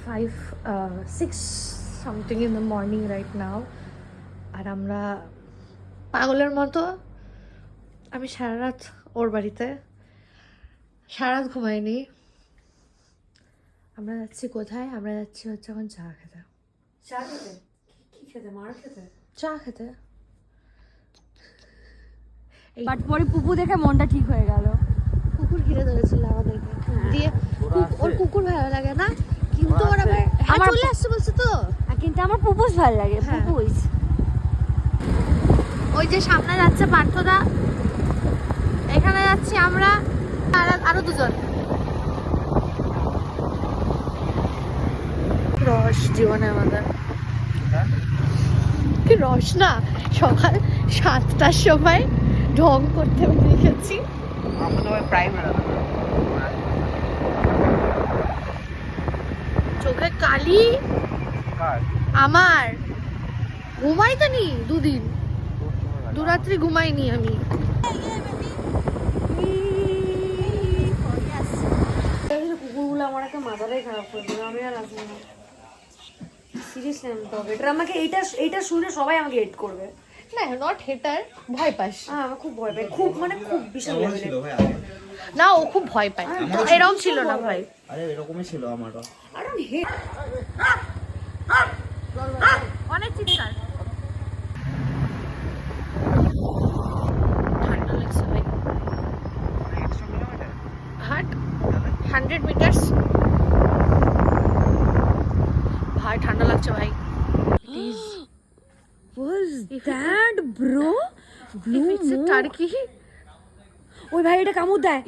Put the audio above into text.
6 something in the morning right now. আর আমরা পাগলের মতো, আমি সারা রাত ওর বাড়িতে, সারা রাত ঘুমাইনি। আমরা যাচ্ছি কোথায়? আমরা যাচ্ছি হচ্ছে এখন চা খেতে। চা খেতে? কি খেতে? মার খেতে? চা খেতে। বাট পরে পুপু দেখে মনটা ঠিক হয়ে গেল। কুকুর ঘিরে ধরেছিল আমাদেরকে, দিয়ে ওর কুকুর ভালো লাগে না, কিন্তু ওর আবার আমার চলে আসছে বলছে তো। কিন্তু আমার পুপুস ভালো লাগে। পুপুস ওই যে সামনে যাচ্ছে পার্থদা, এখানে যাচ্ছি আমরা আরো দুজন। রস জীবনে আমাদের, কি রস না। সকাল 7টার সময় ঢং করতে বেরিয়েছি। চোখে কালি আমার, ঘুমাইতে নি দুদিন, দুরাত্রি ঘুমাইনি আমি। কুকুরগুলো আমার একটা মাথাটাই খারাপ করে দিল। আমি আর আসবো না, সিরিয়াসলি আমি তবে এটা আমাকে এইটা শুনে সবাই আমাকে হেট করবে। না, নট হেটার, ভয় পাস। আমি খুব ভয় পাই, খুব মানে খুব বিশাল লেভেলের। না, ও খুব ভয় পায়, এরকম ছিল না ভাই। আরে এরকমই ছিল আমারও। আর আমি হেট অনেক চিৎকার। ঠান্ডা লাগছে ভাই। হাট 100 মিটার্স ভাই, ঠান্ডা লাগছে ভাই। was that bro? If it's a turkey, ওই ভাই এটা কামড় দেয়।